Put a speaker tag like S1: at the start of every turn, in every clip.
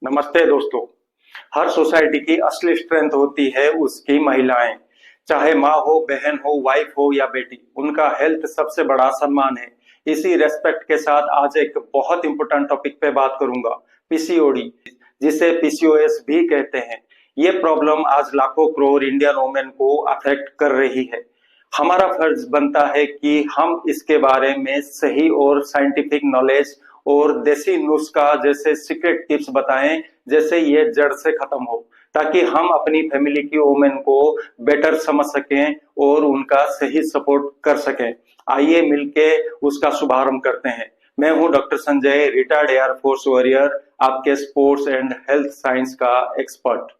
S1: नमस्ते दोस्तों। हर सोसाइटी की असली स्ट्रेंथ होती है उसकी महिलाएं। चाहे माँ हो, बहन हो, वाइफ हो या बेटी, उनका हेल्थ सबसे बड़ा सम्मान है। इसी रेस्पेक्ट के साथ आज एक बहुत इंपॉर्टेंट टॉपिक पे बात करूंगा, पीसीओडी, जिसे पीसीओएस भी कहते हैं। ये प्रॉब्लम आज लाखों करोड़ इंडियन वुमेन को अफेक्ट कर रही है। हमारा फर्ज बनता है कि हम इसके बारे में सही और साइंटिफिक नॉलेज और देसी नुस्खा जैसे सीक्रेट टिप्स बताएं, जैसे ये जड़ से खत्म हो, ताकि हम अपनी फैमिली की वुमेन को बेटर समझ सकें और उनका सही सपोर्ट कर सकें। आइए मिलके उसका शुभारंभ करते हैं। मैं हूं doctor Sanjay, retired air force warrior, आपके स्पोर्ट्स एंड हेल्थ साइंस का एक्सपर्ट।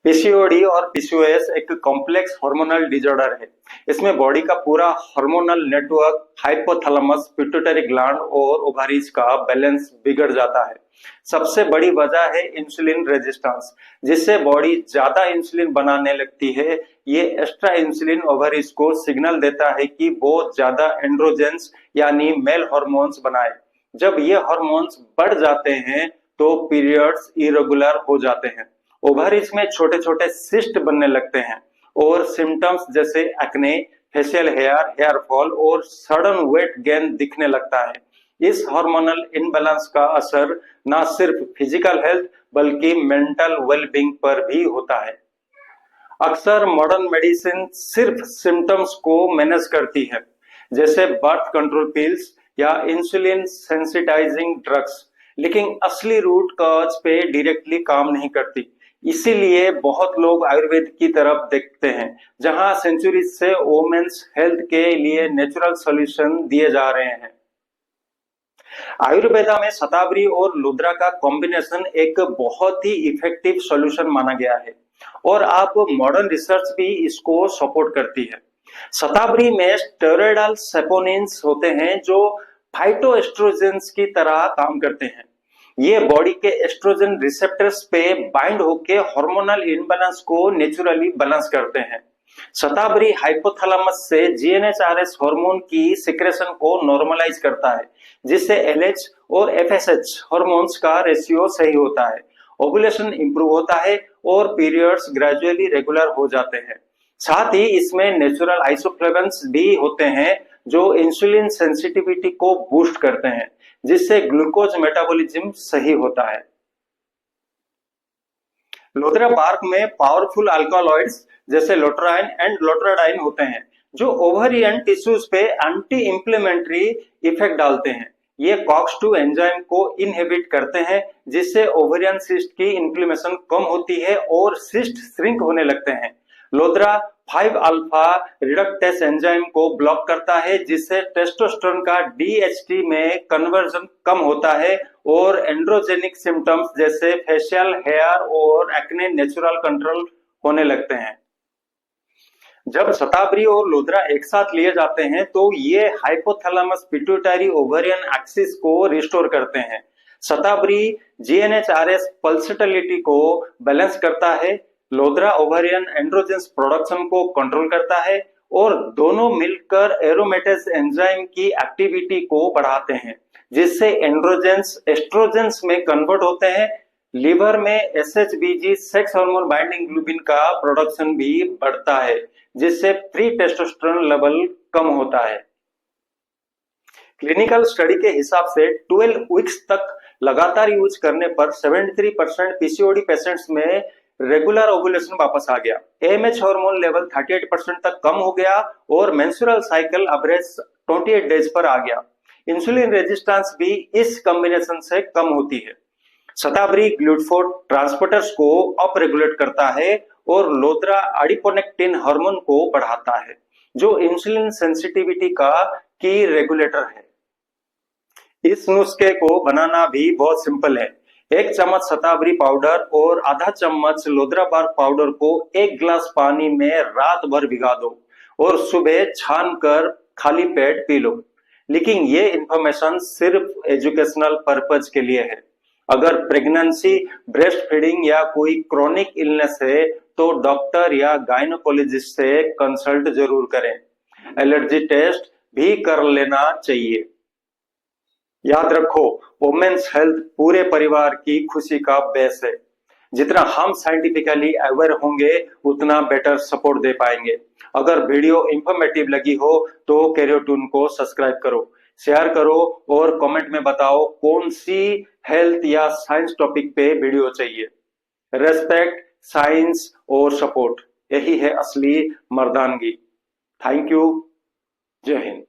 S1: पीसीओडी और पीसीओएस एक कॉम्प्लेक्स हार्मोनल डिसऑर्डर है। इसमें बॉडी का पूरा hormonal network, hypothalamus, pituitary gland और ओवारीज का बैलेंस बिगड़ जाता है। सबसे बड़ी वजह है इंसुलिन रेजिस्टेंस, जिससे बॉडी ज्यादा इंसुलिन बनाने लगती है। ये एक्स्ट्रा इंसुलिन ओवारीज को सिग्नल देता है कि वो ज्यादा एंड्रोजेंस यानी मेल हार्मोन्स बनाए। जब ये हार्मोन्स बढ़ जाते हैं तो पीरियड्स इरेगुलर हो जाते हैं। ओवरीज में छोटे छोटे सिस्ट बनने लगते हैं और सिम्टम्स जैसे acne, facial hair, hair fall और सडन वेट गेन दिखने लगता है। इस हार्मोनल इनबैलेंस का असर न सिर्फ फिजिकल हेल्थ बल्कि मेंटल वेलबींग पर भी होता है। अक्सर मॉडर्न मेडिसिन सिर्फ सिम्टम्स को मैनेज करती है, जैसे बर्थ कंट्रोल पिल्स या इंसुलिन सेंसिटाइजिंग ड्रग्स, लेकिन असली रूट कॉज पे डायरेक्टली काम नहीं करती। इसीलिए बहुत लोग आयुर्वेद की तरफ देखते हैं, जहां सेंचुरीज से वोमेन्स हेल्थ के लिए नेचुरल सॉल्यूशन दिए जा रहे हैं। आयुर्वेदा में शतावरी और लुद्रा का कॉम्बिनेशन एक बहुत ही इफेक्टिव सॉल्यूशन माना गया है और आप मॉडर्न रिसर्च भी इसको सपोर्ट करती है। शतावरी में स्टेरॉयडल सेपोनिन्स होते हैं जो फाइटोएस्ट्रोजेंस की तरह काम करते हैं। ये बॉडी के एस्ट्रोजन रिसेप्टर्स पे बाइंड होके हार्मोनल इनबैलेंस को नेचुरली बैलेंस करते हैं। शतावरी हाइपोथैलेमस से जीएनएचआरएस हार्मोन की सिक्रेशन को नॉर्मलाइज करता है, जिससे एलएच और एफएसएच हार्मोन्स का रेशियो सही होता है। ओवुलेशन इंप्रूव होता है और पीरियड्स ग्रेजुअली रेगुलर हो जाते हैं। साथ ही इसमें नेचुरल आइसोफ्लेवन्स भी होते हैं जो इंसुलिन सेंसिटिविटी को बूस्ट करते हैं, जिससे ग्लूकोज मेटाबॉलिज्म सही होता है। लोथरा बार्क में पावरफुल अल्कालॉइड्स जैसे लोटराइन एंड लोट्राडाइन होते हैं, जो ओवरियन टिश्यूज पे एंटी इंफ्लेमेटरी इफेक्ट डालते हैं। ये कॉक्स2 एंजाइम को इनहिबिट करते हैं, जिससे ओवरियन सिस्ट की इन्फ्लेमेशन कम होती है और सिस्ट श्रिंक होने लगते हैं। लोद्रा 5 अल्फा रिडक्टेस एंजाइम को ब्लॉक करता है, जिससे टेस्टोस्टेरोन का डीएचटी में कन्वर्जन कम होता है और एंड्रोजेनिक सिम्टम्स जैसे फेशियल हेयर और एक्ने नेचुरल कंट्रोल होने लगते हैं। जब शतावरी और लोद्रा एक साथ लिए जाते हैं तो ये हाइपोथैलेमस पिट्यूटरी ओवरियन एक्सिस को रिस्टोर करते हैं। शतावरी जीएनएचआरएस पल्सेटिलिटी को बैलेंस करता है, लोद्रा ओवरियन एंड्रोजेंस प्रोडक्शन को कंट्रोल करता है और दोनों मिलकर एरोमेटेज एंजाइम की एक्टिविटी को बढ़ाते हैं, जिससे एंड्रोजेंस एस्ट्रोजेंस में कन्वर्ट होते हैं। लिवर में एसएचबीजी सेक्स हार्मोन बाइंडिंग ग्लोबिन का प्रोडक्शन भी बढ़ता है, जिससे फ्री टेस्टोस्टेरोन लेवल कम होता है। क्लिनिकल स्टडी के हिसाब से 12 वीक्स तक लगातार यूज करने पर 73% पीसीओडी पेशेंट्स में रेगुलर ओवुलेशन वापस आ गया। एएमएच हार्मोन लेवल 38% तक कम हो गया और मेंस्ट्रुअल साइकिल एवरेज 28 डेज पर आ गया। इंसुलिन रेजिस्टेंस भी इस कॉम्बिनेशन से कम होती है। शतावरी ग्लूटाथोन ट्रांसपोर्टर्स को अप रेगुलेट करता है और लोद्रा एडिपोनेक्टिन हार्मोन को बढ़ाता है, जो इंसुलिन सेंसिटिविटी का की रेगुलेटर है। इस नुस्खे को बनाना भी बहुत सिंपल है। 1 चम्मच शतावरी पाउडर और आधा चम्मच लोद्रा बार्क पाउडर को 1 गिलास पानी में रात भर भिगा दो और सुबह छान कर खाली पेट पी लो। लेकिन ये इंफॉर्मेशन सिर्फ एजुकेशनल पर्पज के लिए है। अगर प्रेगनेंसी, ब्रेस्ट फीडिंग या कोई क्रोनिक इलनेस है तो डॉक्टर या गायनोकोलॉजिस्ट से कंसल्ट जरूर करें। एलर्जी टेस्ट भी कर लेना चाहिए। याद रखो, वुमेन्स हेल्थ पूरे परिवार की खुशी का बेस है। जितना हम साइंटिफिकली अवेयर होंगे उतना बेटर सपोर्ट दे पाएंगे। अगर वीडियो इंफॉर्मेटिव लगी हो तो कैरियोटून को सब्सक्राइब करो, शेयर करो और कमेंट में बताओ कौन सी हेल्थ या साइंस टॉपिक पे वीडियो चाहिए। रेस्पेक्ट, साइंस और सपोर्ट, यही है असली मर्दानगी। Thank you. जय हिंद।